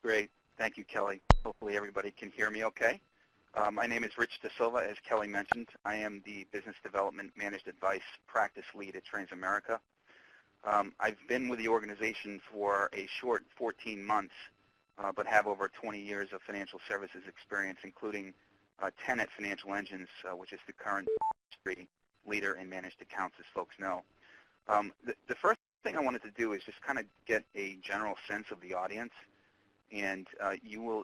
Great. Thank you, Kelly. Hopefully everybody can hear me okay. My name is Rich DeSilva, as Kelly mentioned. I am the Business Development Managed Advice Practice Lead at Transamerica. I've been with the organization for a short 14 months, but have over 20 years of financial services experience, including 10 at Financial Engines, which is the current leader in managed accounts, as folks know. The first thing I wanted to do is just kind of get a general sense of the audience, and you will,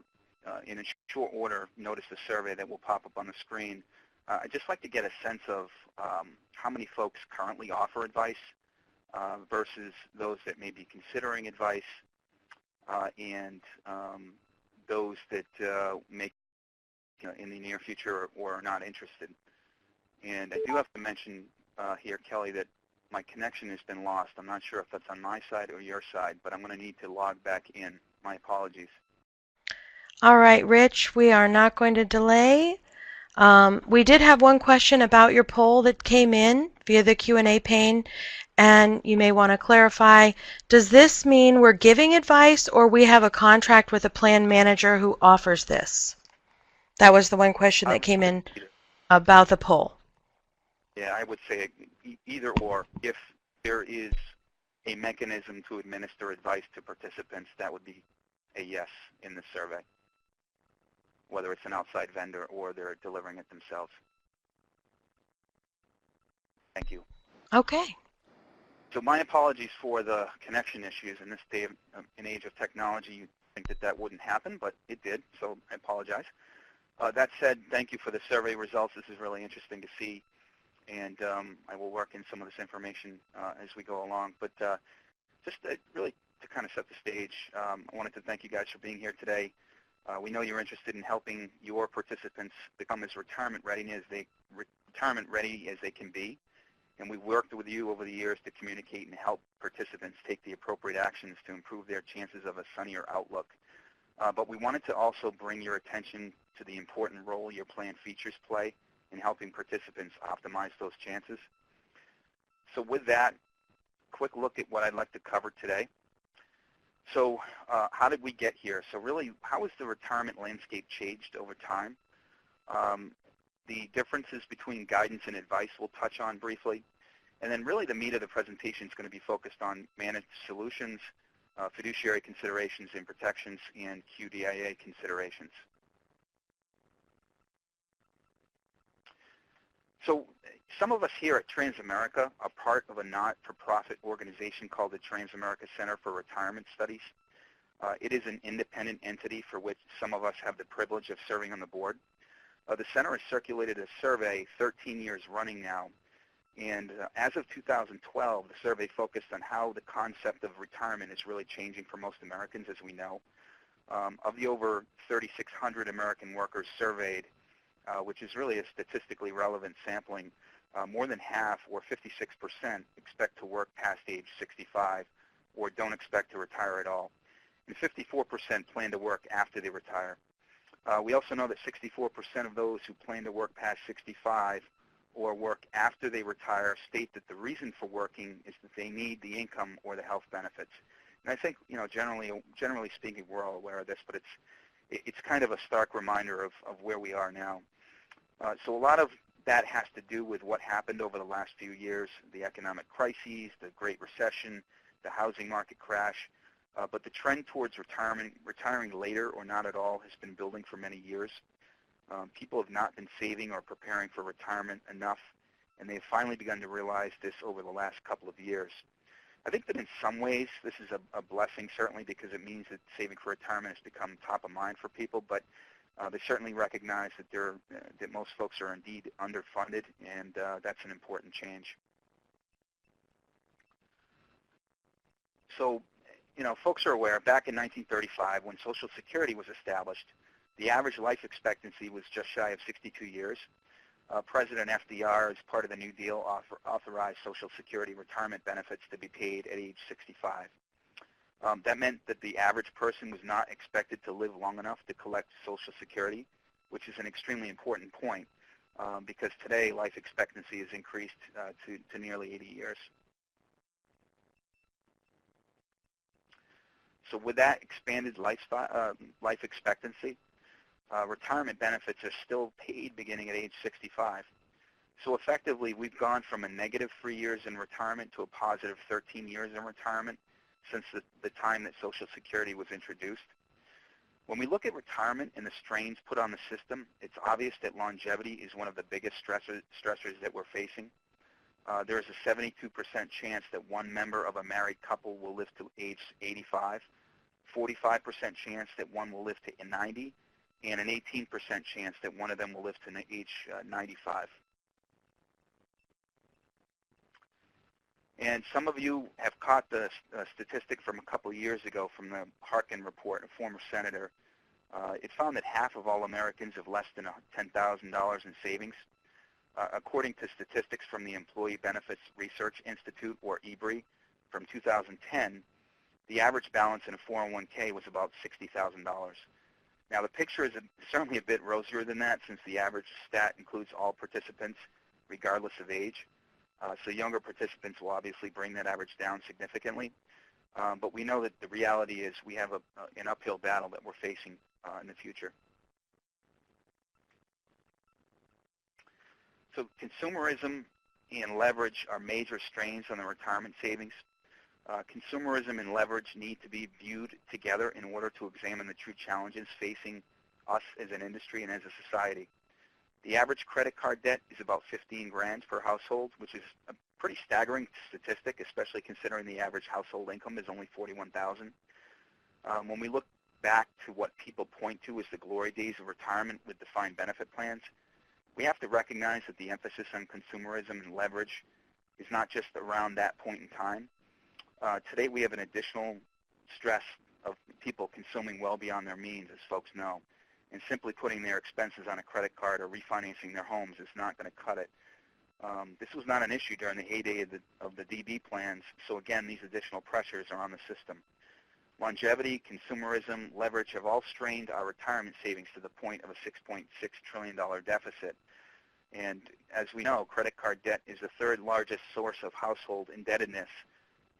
in a short order, notice the survey that will pop up on the screen. I'd just like to get a sense of how many folks currently offer advice versus those that may be considering advice, and those that may, in the near future or are not interested. And I do have to mention here, Kelly, that my connection has been lost. I'm not sure if that's on my side or your side, but I'm going to need to log back in. My apologies. All right, Rich, we are not going to delay. We did have one question about your poll that came in via the Q&A pane, and you may want to clarify, does this mean we're giving advice or we have a contract with a plan manager who offers this? That was the one question that came in about the poll. Yeah, I would say either or. If there is a mechanism to administer advice to participants, that would be a yes in the survey, whether it's an outside vendor or they're delivering it themselves. Thank you. Okay. So my apologies for the connection issues. In this day and age of technology, you'd think that that wouldn't happen, but it did, so I apologize. That said, thank you for the survey results. This is really interesting to see, and I will work in some of this information as we go along. But just really to kind of set the stage, I wanted to thank you guys for being here today. We know you're interested in helping your participants become as retirement ready as they can be, and we've worked with you over the years to communicate and help participants take the appropriate actions to improve their chances of a sunnier outlook. But we wanted to also bring your attention to the important role your plan features play in helping participants optimize those chances. So with that, quick look at what I'd like to cover today. So how did we get here? So really, how has the retirement landscape changed over time? The differences between guidance and advice we'll touch on briefly. And then really the meat of the presentation is going to be focused on managed solutions, fiduciary considerations and protections, and QDIA considerations. So some of us here at Transamerica are part of a not-for-profit organization called the Transamerica Center for Retirement Studies. It is an independent entity for which some of us have the privilege of serving on the board. The center has circulated a survey 13 years running now, and as of 2012, the survey focused on how the concept of retirement is really changing for most Americans, as we know. Of the over 3,600 American workers surveyed, which is really a statistically relevant sampling, more than half, or 56%, expect to work past age 65 or don't expect to retire at all. And 54% plan to work after they retire. We also know that 64% of those who plan to work past 65 or work after they retire state that the reason for working is that they need the income or the health benefits. And I think, generally speaking, we're all aware of this, but it's kind of a stark reminder of where we are now. So a lot of that has to do with what happened over the last few years, the economic crises, the Great Recession, the housing market crash. But the trend towards retiring later or not at all has been building for many years. People have not been saving or preparing for retirement enough, and they've finally begun to realize this over the last couple of years. I think that in some ways this is a blessing, certainly, because it means that saving for retirement has become top of mind for people, but they certainly recognize that most folks are indeed underfunded, and that's an important change. So, folks are aware, back in 1935, when Social Security was established, the average life expectancy was just shy of 62 years. President FDR, as part of the New Deal, authorized Social Security retirement benefits to be paid at age 65. That meant that the average person was not expected to live long enough to collect Social Security, which is an extremely important point because today life expectancy has increased to nearly 80 years. So with that expanded life expectancy, retirement benefits are still paid beginning at age 65. So effectively, we've gone from a negative 3 years in retirement to a positive 13 years in retirement since the time that Social Security was introduced. When we look at retirement and the strains put on the system, it's obvious that longevity is one of the biggest stressors that we're facing. There is a 72% chance that one member of a married couple will live to age 85, 45% chance that one will live to 90, and an 18% chance that one of them will live to age 95. And some of you have caught the statistic from a couple years ago from the Harkin report, a former senator. It found that half of all Americans have less than $10,000 in savings. According to statistics from the Employee Benefits Research Institute, or EBRI, from 2010, the average balance in a 401k was about $60,000. Now, the picture is certainly a bit rosier than that, since the average stat includes all participants, regardless of age. So younger participants will obviously bring that average down significantly. But we know that the reality is we have an uphill battle that we're facing in the future. So consumerism and leverage are major strains on the retirement savings. Consumerism and leverage need to be viewed together in order to examine the true challenges facing us as an industry and as a society. The average credit card debt is about 15 grand per household, which is a pretty staggering statistic, especially considering the average household income is only $41,000. When we look back to what people point to as the glory days of retirement with defined benefit plans, we have to recognize that the emphasis on consumerism and leverage is not just around that point in time. Today we have an additional stress of people consuming well beyond their means, as folks know. And simply putting their expenses on a credit card or refinancing their homes is not going to cut it. This was not an issue during the heyday of the DB plans, so again, these additional pressures are on the system. Longevity, consumerism, leverage have all strained our retirement savings to the point of a $6.6 trillion deficit. And as we know, credit card debt is the third largest source of household indebtedness,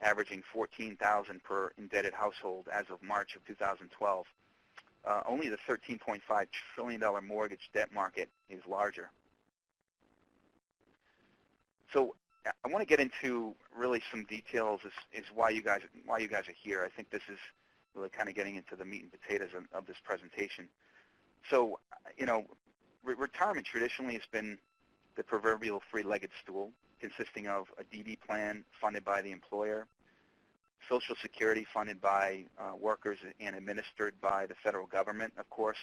averaging $14,000 per indebted household as of March of 2012. Only the $13.5 trillion mortgage debt market is larger. So I want to get into really some details is why you guys are here. I think this is really kind of getting into the meat and potatoes of this presentation. So, you know, retirement traditionally has been the proverbial three-legged stool, consisting of a DB plan funded by the employer, Social Security funded by workers and administered by the federal government, of course,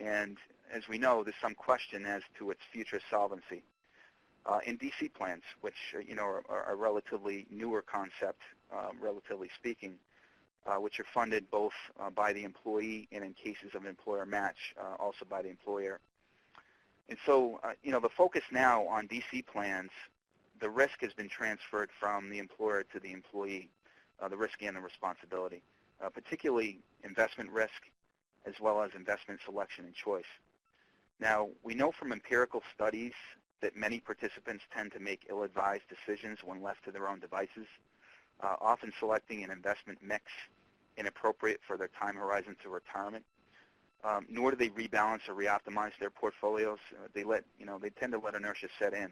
and as we know, there's some question as to its future solvency. In DC plans, which you know are a relatively newer concept, relatively speaking, which are funded both by the employee and in cases of employer match, also by the employer. And so, you know, the focus now on DC plans, the risk has been transferred from the employer to the employee, the risk and the responsibility, particularly investment risk as well as investment selection and choice. Now, we know from empirical studies that many participants tend to make ill-advised decisions when left to their own devices, often selecting an investment mix inappropriate for their time horizon to retirement. Nor do they rebalance or reoptimize their portfolios. They tend to let inertia set in.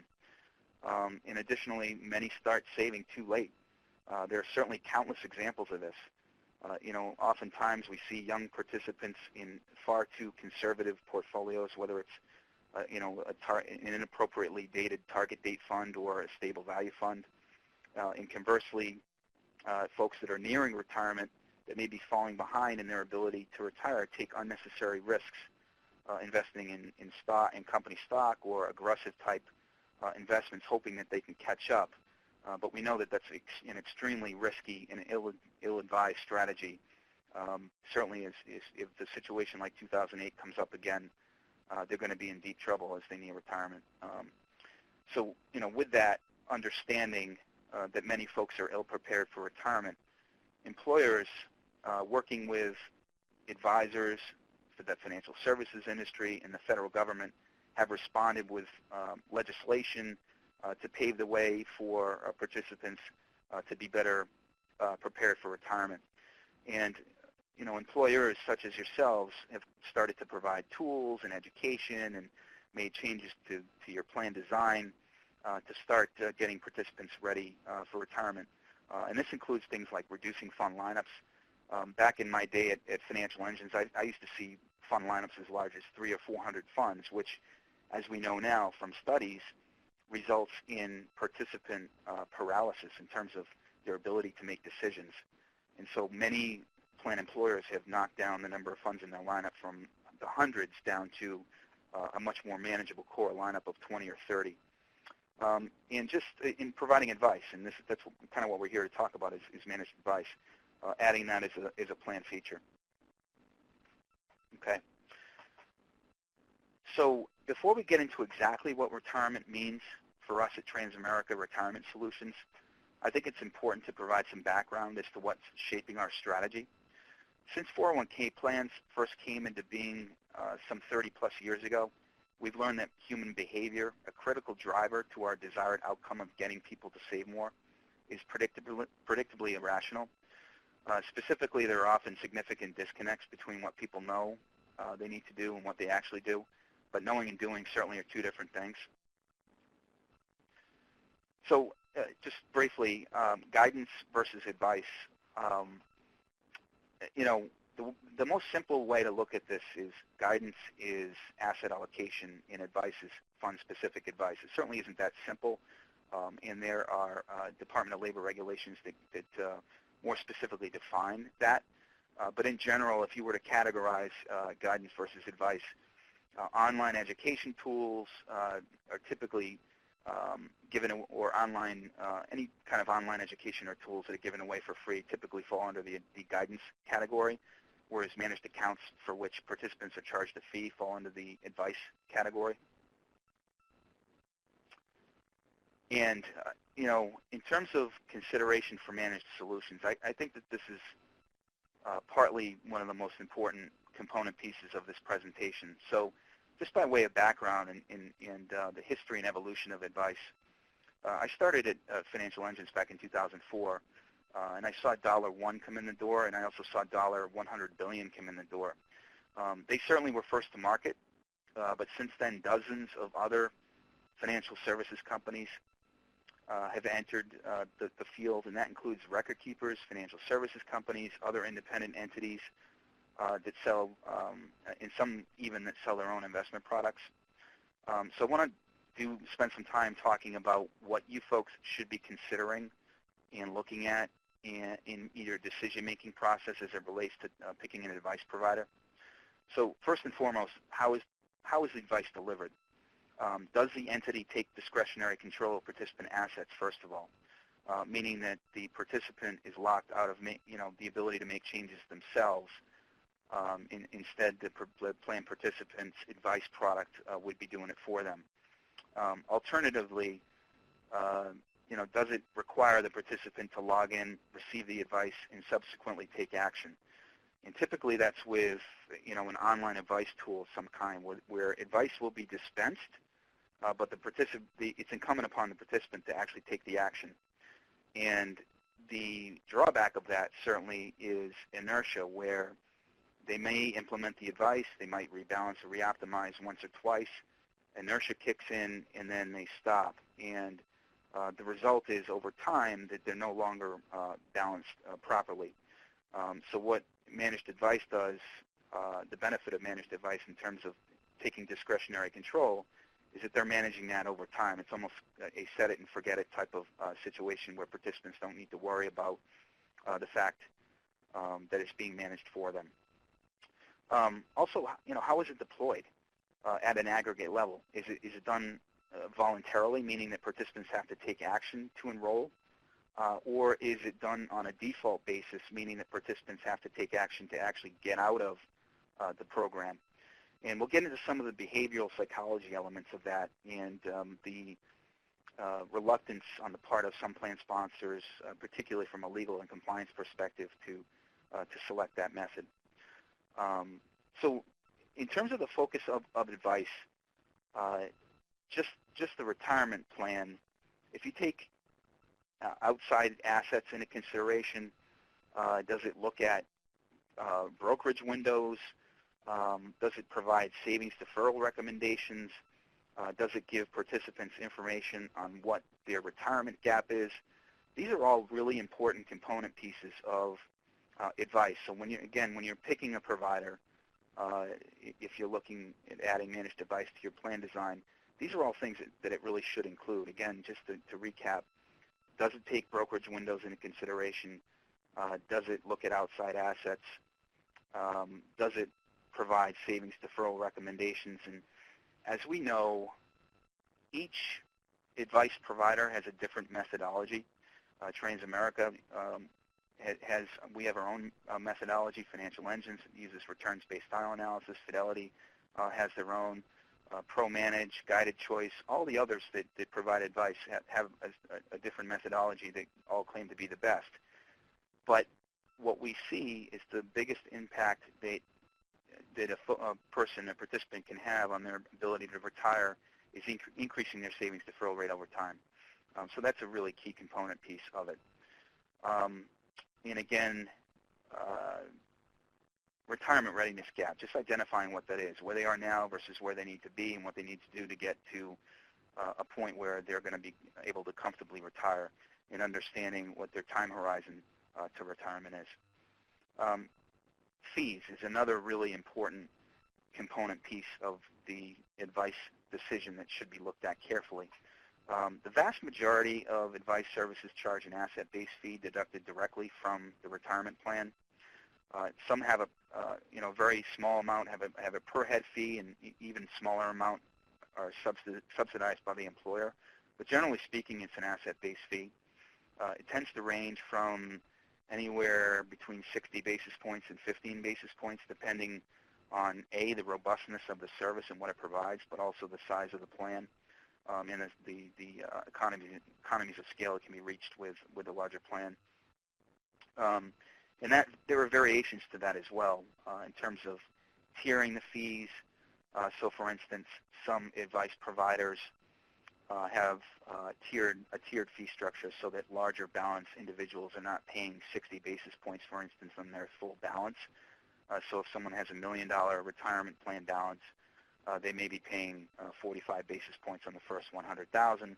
And additionally, many start saving too late. There are certainly countless examples of this. You know, oftentimes we see young participants in far too conservative portfolios, whether it's you know, an inappropriately dated target date fund or a stable value fund. And conversely, folks that are nearing retirement that may be falling behind in their ability to retire take unnecessary risks, investing in stock, in company stock, or aggressive type investments, hoping that they can catch up. But we know that that's an extremely risky and ill-advised strategy. Certainly, if the situation like 2008 comes up again, they're going to be in deep trouble as they near retirement. So, you know, with that understanding that many folks are ill-prepared for retirement, employers working with advisors for the financial services industry and the federal government have responded with legislation to pave the way for participants to be better prepared for retirement. And employers such as yourselves have started to provide tools and education and made changes to your plan design to start getting participants ready for retirement. And this includes things like reducing fund lineups. Back in my day at Financial Engines, I used to see fund lineups as large as 300 or 400 funds, which, as we know now from studies, results in participant paralysis in terms of their ability to make decisions. And so many plan employers have knocked down the number of funds in their lineup from the hundreds down to a much more manageable core lineup of 20 or 30. And just in providing advice, and that's kind of what we're here to talk about is managed advice, adding that as a plan feature. Okay. So before we get into exactly what retirement means for us at Transamerica Retirement Solutions, I think it's important to provide some background as to what's shaping our strategy. Since 401k plans first came into being some 30-plus years ago, we've learned that human behavior, a critical driver to our desired outcome of getting people to save more, is predictably irrational. Specifically, there are often significant disconnects between what people know they need to do and what they actually do, but knowing and doing certainly are two different things. So just briefly, guidance versus advice. The most simple way to look at this is guidance is asset allocation and advice is fund-specific advice. It certainly isn't that simple, and there are Department of Labor regulations that more specifically define that. But in general, if you were to categorize guidance versus advice, online education tools are typically given, or online, any kind of online education or tools that are given away for free typically fall under the guidance category, whereas managed accounts for which participants are charged a fee fall under the advice category. And, in terms of consideration for managed solutions, I think that this is partly one of the most important component pieces of this presentation. So just by way of background and the history and evolution of advice, I started at Financial Engines back in 2004, and I saw $1 come in the door, and I also saw $100 billion come in the door. They certainly were first to market, but since then dozens of other financial services companies have entered the field, and that includes record keepers, financial services companies, other independent entities that sell, and some even that sell their own investment products. So I want to spend some time talking about what you folks should be considering and looking at in either decision-making process as it relates to picking an advice provider. So first and foremost, how is advice delivered? Does the entity take discretionary control of participant assets, first of all, meaning that the participant is locked out of the ability to make changes themselves? Instead, the plan participant's advice product would be doing it for them. Alternatively, does it require the participant to log in, receive the advice, and subsequently take action? And typically that's with an online advice tool of some kind where advice will be dispensed, but it's incumbent upon the participant to actually take the action. And the drawback of that certainly is inertia, where they may implement the advice, they might rebalance or reoptimize once or twice, inertia kicks in, and then they stop. And the result is over time that they're no longer balanced properly. So what managed advice does, the benefit of managed advice in terms of taking discretionary control, is that they're managing that over time. It's almost a set it and forget it type of situation where participants don't need to worry about the fact that it's being managed for them. Also, how is it deployed at an aggregate level? Is it done voluntarily, meaning that participants have to take action to enroll? Or is it done on a default basis, meaning that participants have to take action to actually get out of the program? And we'll get into some of the behavioral psychology elements of that and the reluctance on the part of some plan sponsors, particularly from a legal and compliance perspective, to select that method. So in terms of the focus of advice, just the retirement plan, if you take outside assets into consideration, does it look at brokerage windows? Does it provide savings deferral recommendations? Does it give participants information on what their retirement gap is? These are all really important component pieces of advice. So when you're picking a provider, if you're looking at adding managed advice to your plan design, these are all things that it really should include. Again, just to recap, does it take brokerage windows into consideration? Does it look at outside assets? Does it provide savings deferral recommendations? And as we know, each advice provider has a different methodology. Transamerica we have our own methodology. Financial Engines uses returns-based style analysis. Fidelity has their own. ProManage, Guided Choice, all the others that provide advice have a different methodology. They all claim to be the best. But what we see is the biggest impact that a participant can have on their ability to retire is increasing their savings deferral rate over time. So that's a really key component piece of it. And again, retirement readiness gap, just identifying what that is, where they are now versus where they need to be and what they need to do to get to a point where they're going to be able to comfortably retire, and understanding what their time horizon to retirement is. Fees is another really important component piece of the advice decision that should be looked at carefully. The vast majority of advice services charge an asset-based fee deducted directly from the retirement plan. Some have a very small amount have a per head fee, and even smaller amount are subsidized by the employer. But generally speaking, it's an asset-based fee. It tends to range from anywhere between 60 basis points and 15 basis points, depending on the robustness of the service and what it provides, but also the size of the plan. And the economies of scale that can be reached with a larger plan. And that there are variations to that as well in terms of tiering the fees. So for instance, some advice providers have a tiered fee structure so that larger balance individuals are not paying 60 basis points, for instance, on their full balance. So if someone has $1 million retirement plan balance, they may be paying 45 basis points on the first 100,000,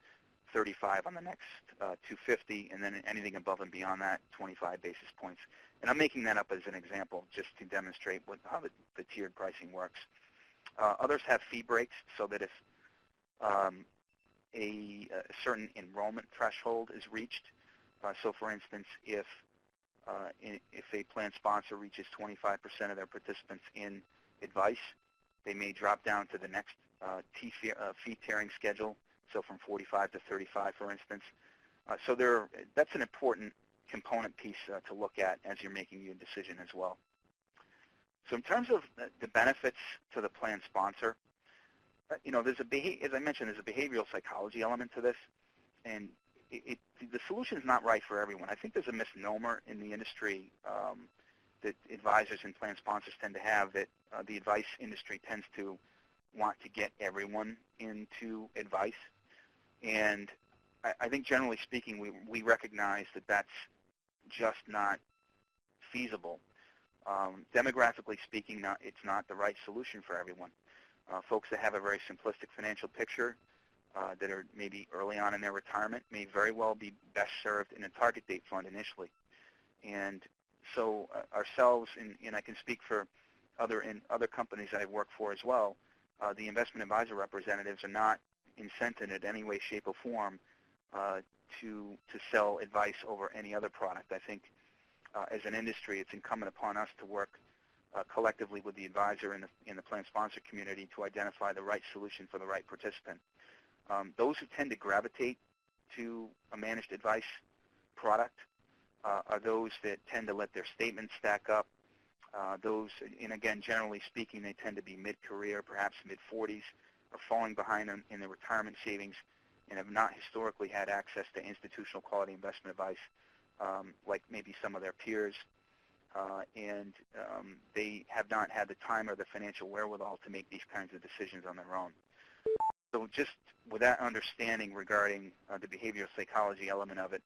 35 on the next 250, and then anything above and beyond that, 25 basis points. And I'm making that up as an example just to demonstrate how the tiered pricing works. Others have fee breaks so that if a certain enrollment threshold is reached, so for instance, if a plan sponsor reaches 25% of their participants in advice, they may drop down to the next fee tiering schedule, so from 45 to 35, for instance. So that's an important component piece to look at as you're making your decision as well. So in terms of the benefits to the plan sponsor, there's as I mentioned, there's a behavioral psychology element to this, and the solution is not right for everyone. I think there's a misnomer in the industry that advisors and plan sponsors tend to have, that the advice industry tends to want to get everyone into advice. And I think generally speaking, we recognize that that's just not feasible. Demographically speaking, it's not the right solution for everyone. Folks that have a very simplistic financial picture that are maybe early on in their retirement may very well be best served in a target date fund initially. And so ourselves, and I can speak for other companies that I've worked for as well, the investment advisor representatives are not incented in any way, shape, or form to sell advice over any other product. I think as an industry, it's incumbent upon us to work collectively with the advisor and the plan sponsor community to identify the right solution for the right participant. Those who tend to gravitate to a managed advice product are those that tend to let their statements stack up. And again, generally speaking, they tend to be mid-career, perhaps mid-40s, or falling behind in their retirement savings, and have not historically had access to institutional quality investment advice like maybe some of their peers. And they have not had the time or the financial wherewithal to make these kinds of decisions on their own. So just with that understanding regarding the behavioral psychology element of it,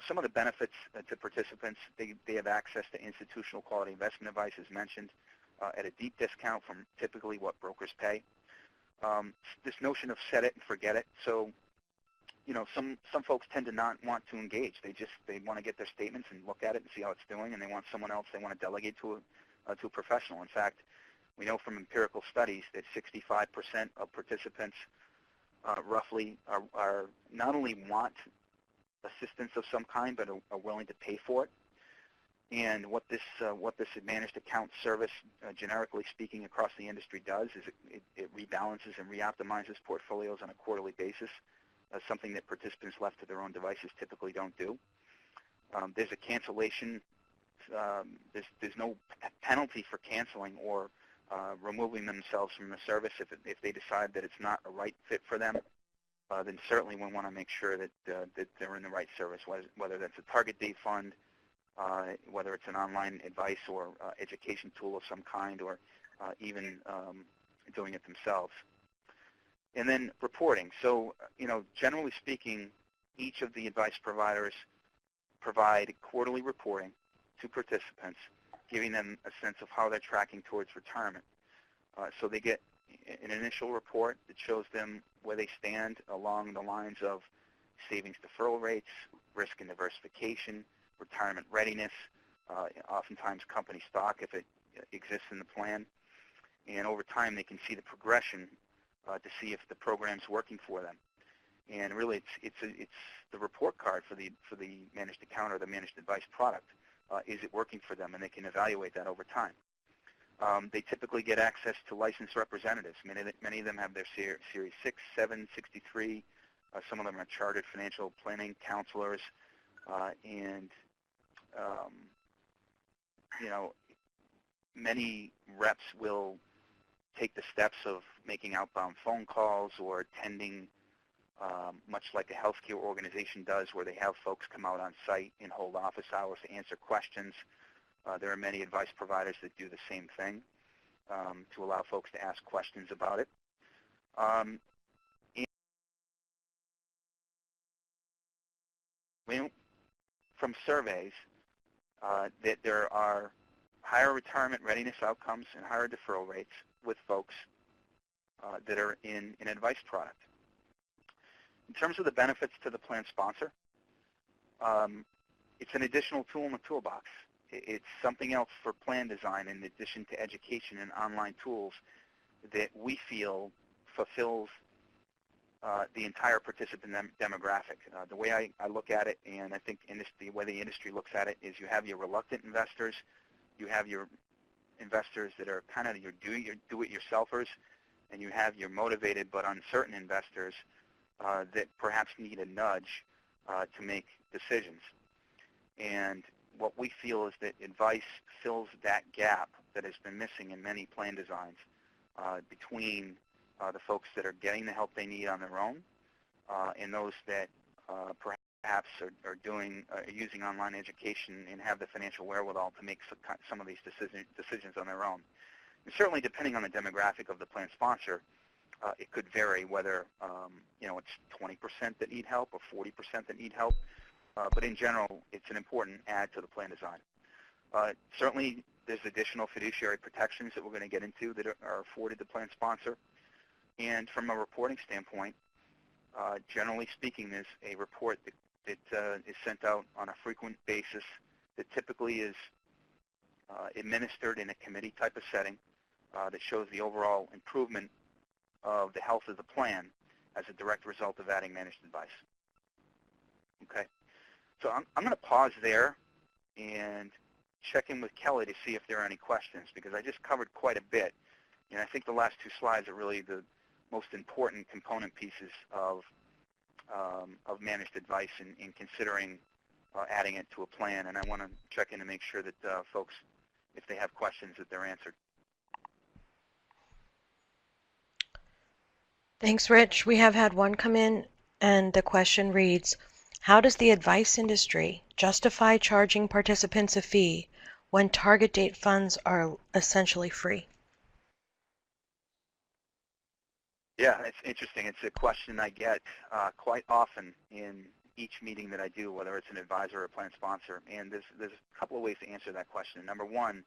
some of the benefits to participants, they have access to institutional quality investment advice, as mentioned, at a deep discount from typically what brokers pay. This notion of set it and forget it. So, some folks tend to not want to engage. They want to get their statements and look at it and see how it's doing, and they want someone else. They want to delegate to a professional. In fact, we know from empirical studies that 65% of participants roughly are not only want assistance of some kind, but are willing to pay for it. And what this managed account service, generically speaking, across the industry does is it rebalances and reoptimizes portfolios on a quarterly basis, something that participants left to their own devices typically don't do. There's a cancellation. There's no penalty for canceling or removing themselves from the service if they decide that it's not a right fit for them. Then certainly we want to make sure that they're in the right service, whether that's a target date fund, whether it's an online advice or education tool of some kind, or even doing it themselves. And then reporting. So, generally speaking, each of the advice providers provide quarterly reporting to participants, giving them a sense of how they're tracking towards retirement. So they get an initial report that shows them where they stand along the lines of savings deferral rates, risk and diversification, retirement readiness, oftentimes company stock if it exists in the plan. And over time they can see the progression to see if the program's working for them. And really it's the report card for the managed account or the managed advice product. Is it working for them? And they can evaluate that over time. They typically get access to licensed representatives. Many of them have their Series 6, 7, 63. Some of them are chartered financial planning counselors. Many reps will take the steps of making outbound phone calls or attending, much like a healthcare organization does, where they have folks come out on site and hold office hours to answer questions. There are many advice providers that do the same thing to allow folks to ask questions about it. From surveys that there are higher retirement readiness outcomes and higher deferral rates with folks that are in an advice product. In terms of the benefits to the plan sponsor, it's an additional tool in the toolbox. It's something else for plan design in addition to education and online tools that we feel fulfills the entire participant demographic. The way I look at it, and I think the way the industry looks at it, is you have your reluctant investors, you have your investors that are kind of your do-it-yourselfers, and you have your motivated but uncertain investors that perhaps need a nudge to make decisions. And what we feel is that advice fills that gap that has been missing in many plan designs between the folks that are getting the help they need on their own and those that perhaps are using online education and have the financial wherewithal to make some of these decisions on their own. And certainly, depending on the demographic of the plan sponsor, it could vary whether it's 20% that need help or 40% that need help. But in general, it's an important add to the plan design. Certainly, there's additional fiduciary protections that we're going to get into that are afforded the plan sponsor. And from a reporting standpoint, generally speaking, there's a report that is sent out on a frequent basis that typically is administered in a committee type of setting that shows the overall improvement of the health of the plan as a direct result of adding managed advice. Okay, so I'm going to pause there and check in with Kelly to see if there are any questions, because I just covered quite a bit, and I think the last two slides are really the most important component pieces of managed advice in considering adding it to a plan, and I want to check in to make sure that folks, if they have questions, that they're answered. Thanks, Rich. We have had one come in, and the question reads, how does the advice industry justify charging participants a fee when target date funds are essentially free? Yeah, it's interesting. It's a question I get quite often in each meeting that I do, whether it's an advisor or a plan sponsor. And there's a couple of ways to answer that question. Number one,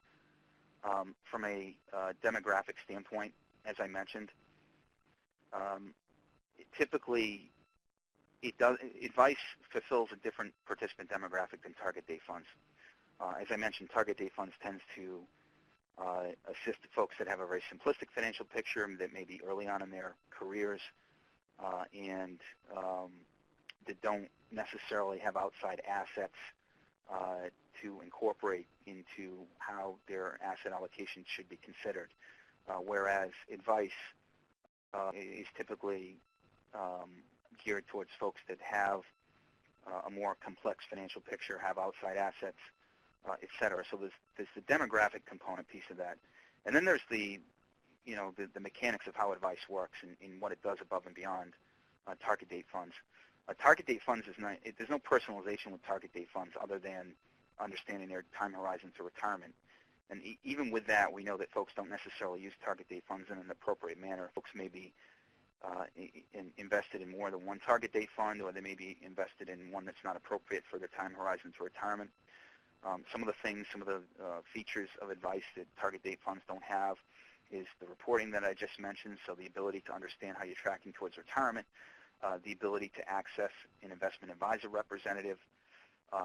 from a demographic standpoint, as I mentioned, typically advice fulfills a different participant demographic than target date funds. As I mentioned, target date funds tends to assist folks that have a very simplistic financial picture that may be early on in their careers and that don't necessarily have outside assets to incorporate into how their asset allocation should be considered. Whereas advice is typically geared towards folks that have a more complex financial picture, have outside assets, et cetera. So there's the demographic component piece of that. And then there's the mechanics of how advice works and what it does above and beyond target date funds. Target date funds is not, there's no personalization with target date funds other than understanding their time horizon to retirement. And even with that, we know that folks don't necessarily use target date funds in an appropriate manner. Folks may be invested in more than one target date fund, or they may be invested in one that's not appropriate for their time horizon to retirement. Some of the features of advice that target date funds don't have is the reporting that I just mentioned, so the ability to understand how you're tracking towards retirement, the ability to access an investment advisor representative,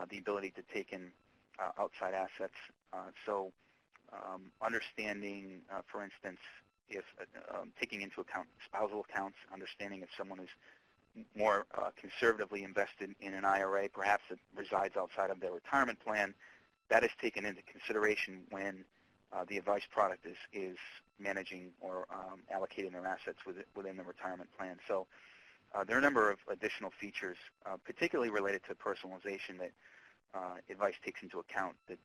the ability to take in outside assets. Understanding, for instance, if taking into account spousal accounts, understanding if someone is more conservatively invested in an IRA, perhaps that resides outside of their retirement plan, that is taken into consideration when the advice product is managing or allocating their assets within the retirement plan. So there are a number of additional features, particularly related to personalization, that advice takes into account that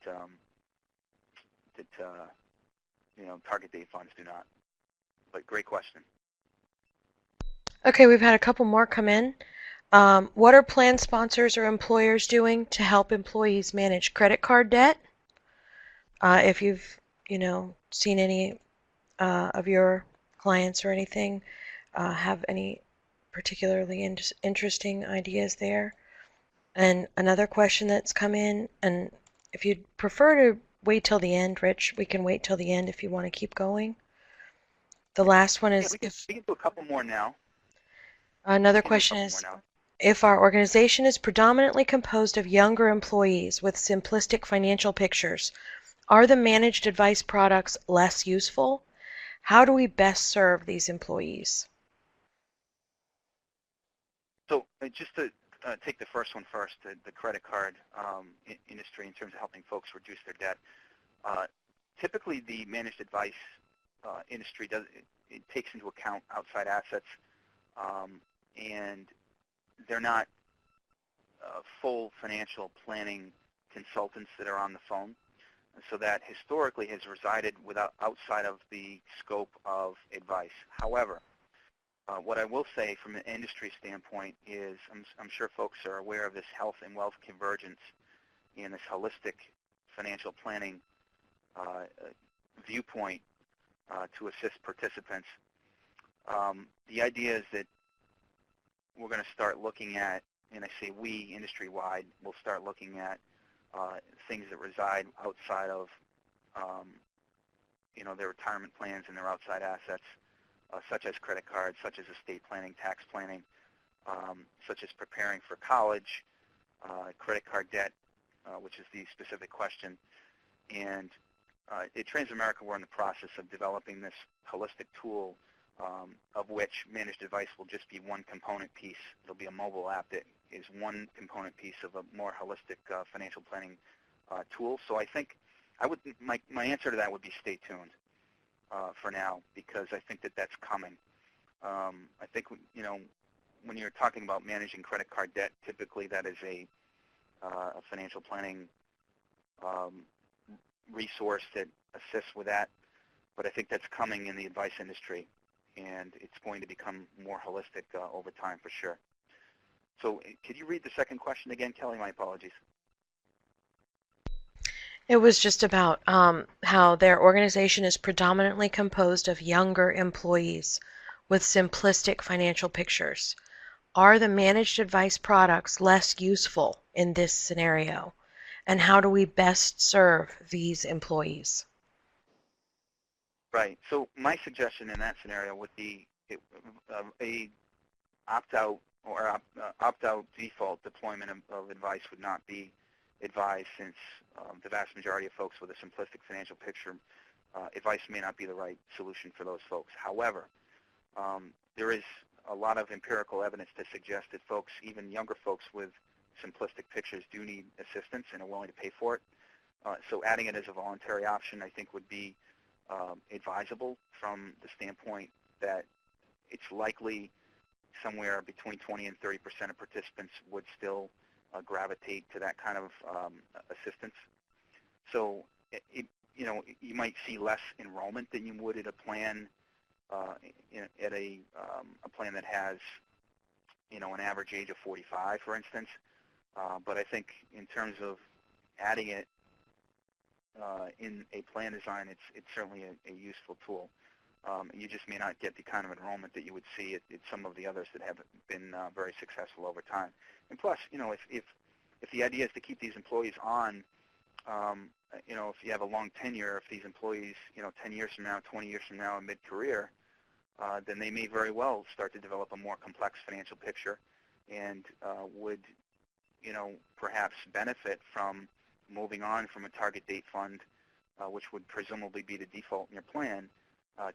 target date funds do not. But great question. Okay, we've had a couple more come in. What are plan sponsors or employers doing to help employees manage credit card debt? If you've, seen any of your clients or anything, have any particularly interesting ideas there? And another question that's come in, and if you'd prefer to wait till the end, Rich, we can wait till the end if you want to keep going. The last one is, we can do a couple more now. Another question is, if our organization is predominantly composed of younger employees with simplistic financial pictures, are the managed advice products less useful? How do we best serve these employees? So just to take the first one first, the credit card industry in terms of helping folks reduce their debt. Typically, the managed advice industry it takes into account outside assets, and they're not full financial planning consultants that are on the phone. And so that historically has resided outside of the scope of advice. However, what I will say from an industry standpoint is I'm sure folks are aware of this health and wealth convergence and this holistic financial planning viewpoint to assist participants. The idea is that we're going to start looking at, and I say we, industry-wide, will start looking at things that reside outside of their retirement plans and their outside assets, such as credit cards, such as estate planning, tax planning, such as preparing for college, credit card debt, which is the specific question. And at Transamerica, we're in the process of developing this holistic tool of which managed advice will just be one component piece. There'll be a mobile app that is one component piece of a more holistic financial planning tool. So I think my answer to that would be stay tuned for now, because I think that that's coming. I think when you're talking about managing credit card debt, typically that is a financial planning resource that assists with that. But I think that's coming in the advice industry, and it's going to become more holistic over time for sure. So could you read the second question again, Kelly? My apologies. It was just about how their organization is predominantly composed of younger employees with simplistic financial pictures. are the managed advice products less useful in this scenario? And how do we best serve these employees? Right. So my suggestion in that scenario would be a opt-out or opt-out default deployment of advice would not be advised, since the vast majority of folks with a simplistic financial picture, advice may not be the right solution for those folks. However, there is a lot of empirical evidence to suggest that folks, even younger folks with simplistic pictures, do need assistance and are willing to pay for it. So adding it as a voluntary option, I think, would be advisable from the standpoint that it's likely somewhere between 20 and 30% of participants would still gravitate to that kind of assistance. So, you might see less enrollment than you would at a plan, at a plan that has, an average age of 45, for instance. But I think in terms of adding it in a plan design, it's certainly a useful tool. You just may not get the kind of enrollment that you would see at some of the others that have been very successful over time. And plus, if the idea is to keep these employees on, if you have a long tenure, if these employees, 10 years from now, 20 years from now, in mid-career, then they may very well start to develop a more complex financial picture and would, perhaps benefit from moving on from a target date fund, which would presumably be the default in your plan,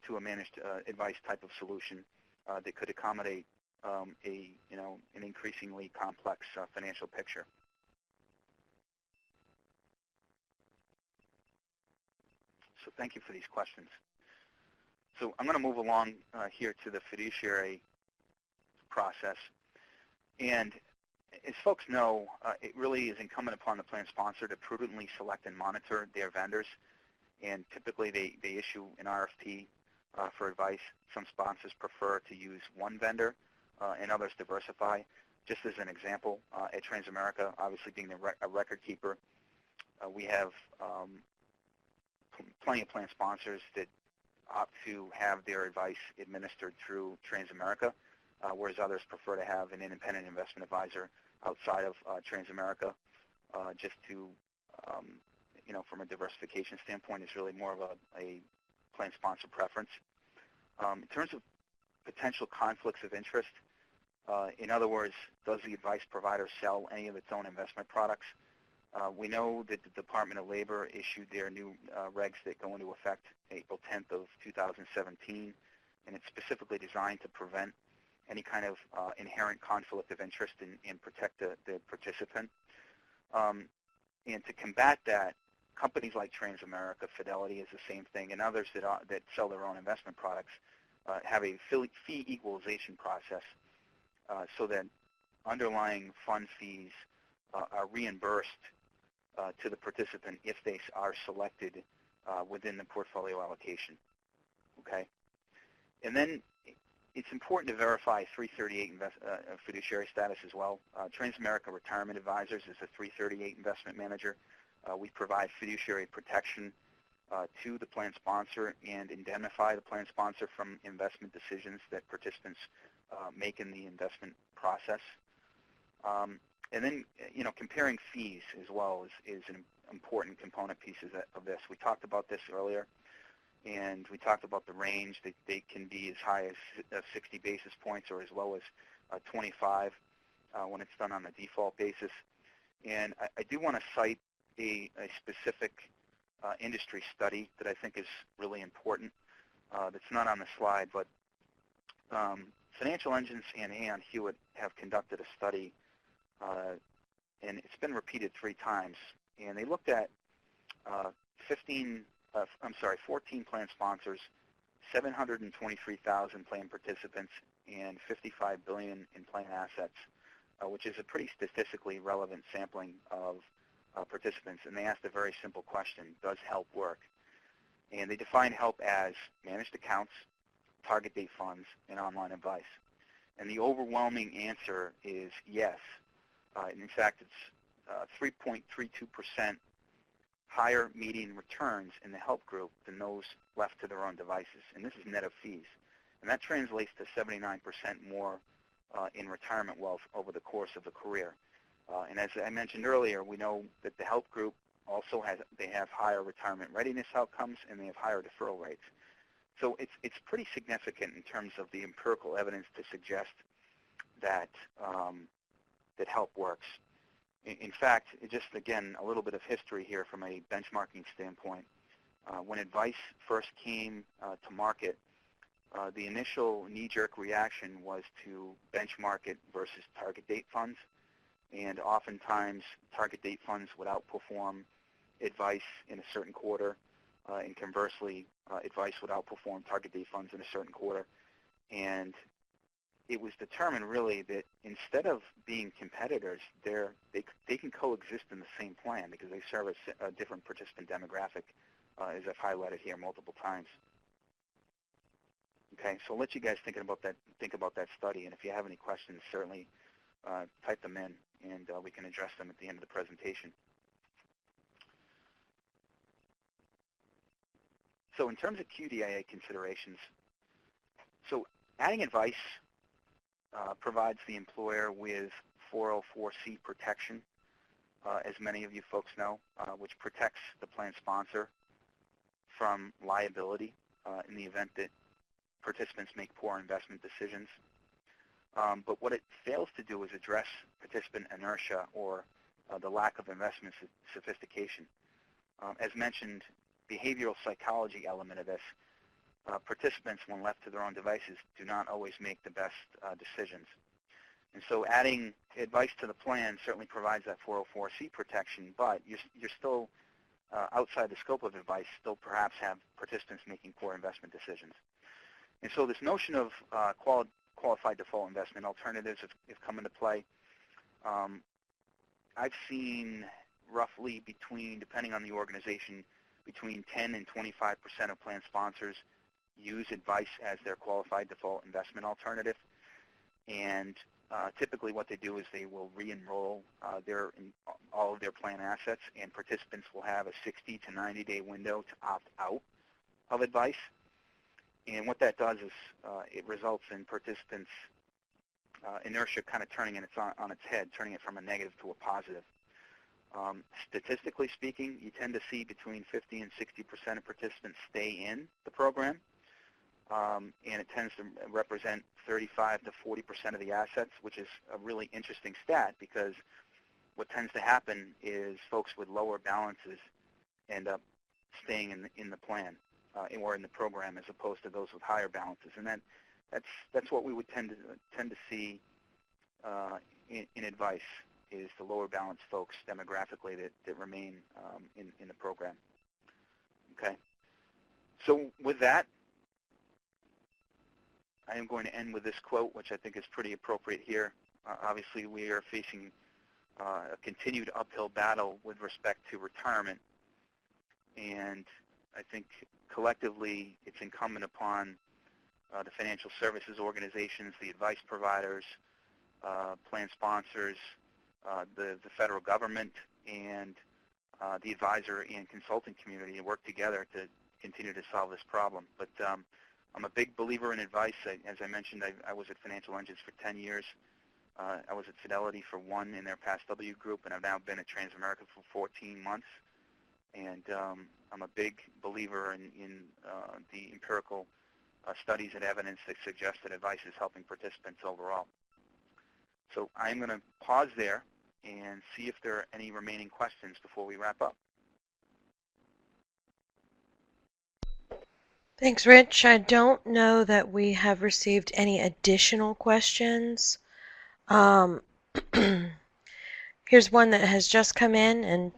to a managed advice type of solution that could accommodate an increasingly complex financial picture. So thank you for these questions. So I'm going to move along here to the fiduciary process. And as folks know, it really is incumbent upon the plan sponsor to prudently select and monitor their vendors. And typically they issue an RFP for advice. Some sponsors prefer to use one vendor and others diversify. Just as an example, at Transamerica, obviously being a record keeper, we have plenty of plan sponsors that opt to have their advice administered through Transamerica, whereas others prefer to have an independent investment advisor outside of Transamerica, just to, from a diversification standpoint, it's really more of a plan sponsor preference. In terms of potential conflicts of interest, in other words, does the advice provider sell any of its own investment products? We know that the Department of Labor issued their new regs that go into effect April 10th of 2017, and it's specifically designed to prevent any kind of inherent conflict of interest and protect the participant. And to combat that, companies like Transamerica, Fidelity is the same thing, and others that sell their own investment products have a fee equalization process so that underlying fund fees are reimbursed to the participant if they are selected within the portfolio allocation. Okay? And then it's important to verify 338 fiduciary status as well. Transamerica Retirement Advisors is a 338 investment manager. We provide fiduciary protection to the plan sponsor and indemnify the plan sponsor from investment decisions that participants make in the investment process. And then, comparing fees as well is an important component piece of this. We talked about this earlier, and we talked about the range that they can be as high as 60 basis points or as low as 25 when it's done on a default basis. And I do want to cite a specific industry study that I think is really important. That's not on the slide, but Financial Engines and Aon Hewitt have conducted a study, and it's been repeated 3 times. And they looked at 14 plan sponsors, 723,000 plan participants, and $55 billion in plan assets, which is a pretty statistically relevant sampling of participants. And they asked a very simple question: does help work? And they defined help as managed accounts, target date funds, and online advice. And the overwhelming answer is yes. In fact, it's 3.32% higher median returns in the help group than those left to their own devices. And this is net of fees. And that translates to 79% more in retirement wealth over the course of a career. And as I mentioned earlier, we know that the health group also have higher retirement readiness outcomes, and they have higher deferral rates. So it's pretty significant in terms of the empirical evidence to suggest that that help works. In fact, just again, a little bit of history here from a benchmarking standpoint. When advice first came to market, the initial knee-jerk reaction was to benchmark it versus target date funds, and oftentimes target date funds would outperform advice in a certain quarter, and conversely, advice would outperform target date funds in a certain quarter. And it was determined really that instead of being competitors, they can coexist in the same plan because they service a different participant demographic, as I've highlighted here multiple times. Okay, so I'll let you guys think about that study, and if you have any questions, certainly type them in, and we can address them at the end of the presentation. So in terms of QDIA considerations, so adding advice provides the employer with 404C protection, as many of you folks know, which protects the plan sponsor from liability in the event that participants make poor investment decisions. But what it fails to do is address participant inertia or the lack of investment sophistication. As mentioned, behavioral psychology element of this, participants, when left to their own devices, do not always make the best decisions. And so adding advice to the plan certainly provides that 404C protection, but you're still outside the scope of advice, still perhaps have participants making poor investment decisions. And so this notion of qualified default investment alternatives have come into play. I've seen roughly depending on the organization, between 10 and 25% of plan sponsors use advice as their qualified default investment alternative. And typically what they do is they will re-enroll all of their plan assets, and participants will have a 60 to 90-day window to opt out of advice. And what that does is it results in participants' inertia kind of turning it on its head, turning it from a negative to a positive. Statistically speaking, you tend to see between 50 and 60% of participants stay in the program, and it tends to represent 35 to 40% of the assets, which is a really interesting stat because what tends to happen is folks with lower balances end up staying in the plan or in the program as opposed to those with higher balances, and that's what we would tend to see in advice, is the lower balance folks demographically that remain in the program. Okay, so with that, I am going to end with this quote, which I think is pretty appropriate here. Obviously, we are facing a continued uphill battle with respect to retirement, and I think collectively it's incumbent upon the financial services organizations, the advice providers, plan sponsors, the federal government, and the advisor and consulting community to work together to continue to solve this problem. But I'm a big believer in advice. As I mentioned, I was at Financial Engines for 10 years. I was at Fidelity for 1 in their Past W group, and I've now been at Transamerica for 14 months. And I'm a big believer in the empirical studies and evidence that suggest that advice is helping participants overall. So I'm going to pause there and see if there are any remaining questions before we wrap up. Thanks, Rich. I don't know that we have received any additional questions. Here's one that has just come in, and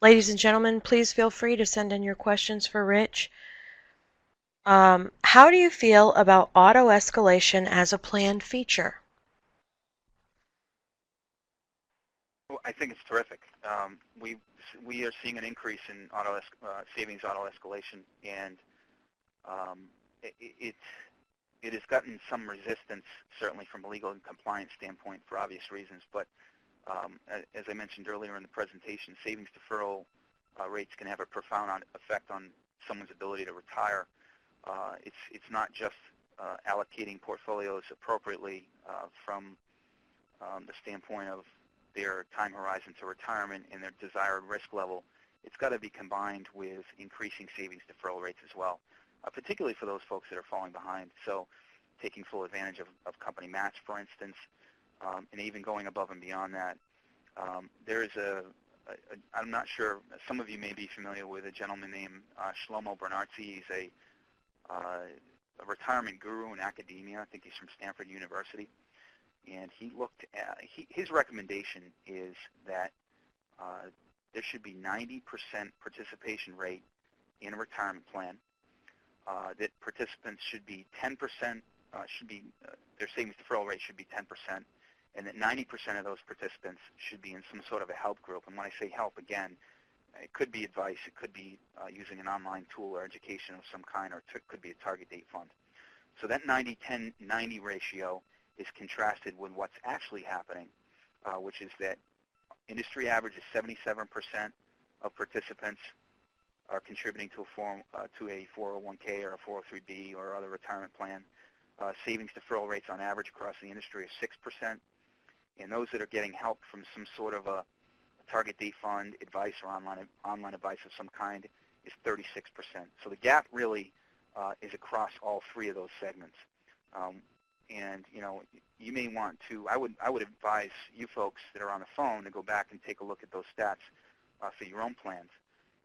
ladies and gentlemen, please feel free to send in your questions for Rich. How do you feel about auto-escalation as a planned feature? Well, I think it's terrific. We are seeing an increase in savings auto-escalation, and it has gotten some resistance, certainly from a legal and compliance standpoint for obvious reasons, but as I mentioned earlier in the presentation, savings deferral rates can have a profound effect on someone's ability to retire. It's not just allocating portfolios appropriately from the standpoint of their time horizon to retirement and their desired risk level, it's got to be combined with increasing savings deferral rates as well, particularly for those folks that are falling behind. So taking full advantage of company match, for instance, and even going above and beyond that. There's I'm not sure, some of you may be familiar with a gentleman named Shlomo Bernartzi. He's a retirement guru in academia. I think he's from Stanford University. And he looked at, his recommendation is that there should be 90% participation rate in a retirement plan, that participants should be 10%, their savings deferral rate should be 10%, and that 90% of those participants should be in some sort of a help group. And when I say help, again, it could be advice, it could be using an online tool or education of some kind, or it could be a target date fund. So that 90-10-90 ratio is contrasted with what's actually happening, which is that industry average is 77% of participants are contributing to a 401k or a 403b or other retirement plan. Savings deferral rates on average across the industry is 6%, and those that are getting help from some sort of a target date fund, advice, or online advice of some kind is 36%. So the gap really is across all three of those segments. And you know, you may want to, I would advise you folks that are on the phone to go back and take a look at those stats for your own plans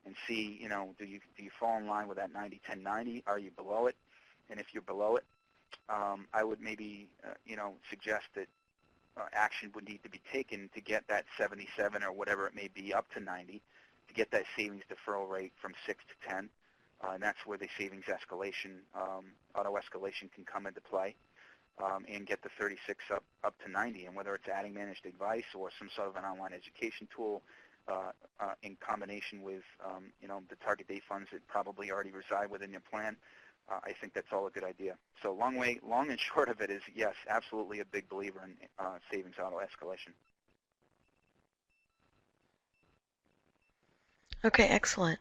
and see, you know, do you fall in line with that 90-10-90? Are you below it? And if you're below it, I would maybe, you know, suggest that action would need to be taken to get that 77 or whatever it may be up to 90, to get that savings deferral rate from 6 to 10. And that's where the savings escalation, auto escalation can come into play, and get the 36 up to 90. And whether it's adding managed advice or some sort of an online education tool in combination with, you know, the target date funds that probably already reside within your plan, I think that's all a good idea. So long and short of it is, yes, absolutely a big believer in savings auto escalation. Okay, excellent.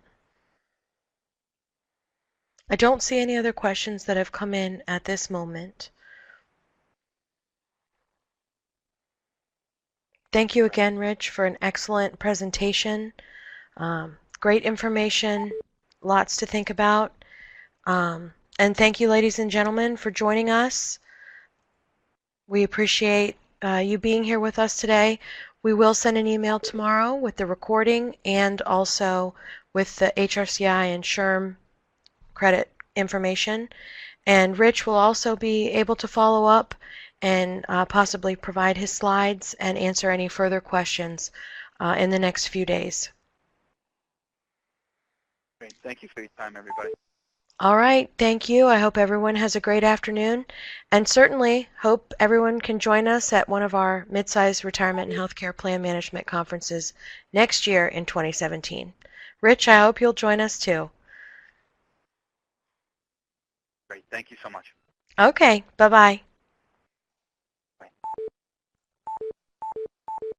I don't see any other questions that have come in at this moment. Thank you again, Rich, for an excellent presentation. Great information, lots to think about. And thank you, ladies and gentlemen, for joining us. We appreciate you being here with us today. We will send an email tomorrow with the recording and also with the HRCI and SHRM credit information. And Rich will also be able to follow up and possibly provide his slides and answer any further questions in the next few days. Great. Thank you for your time, everybody. All right, thank you. I hope everyone has a great afternoon, and certainly hope everyone can join us at one of our mid-sized retirement and healthcare plan management conferences next year in 2017. Rich, I hope you'll join us too. Great. Thank you so much. Okay, bye-bye.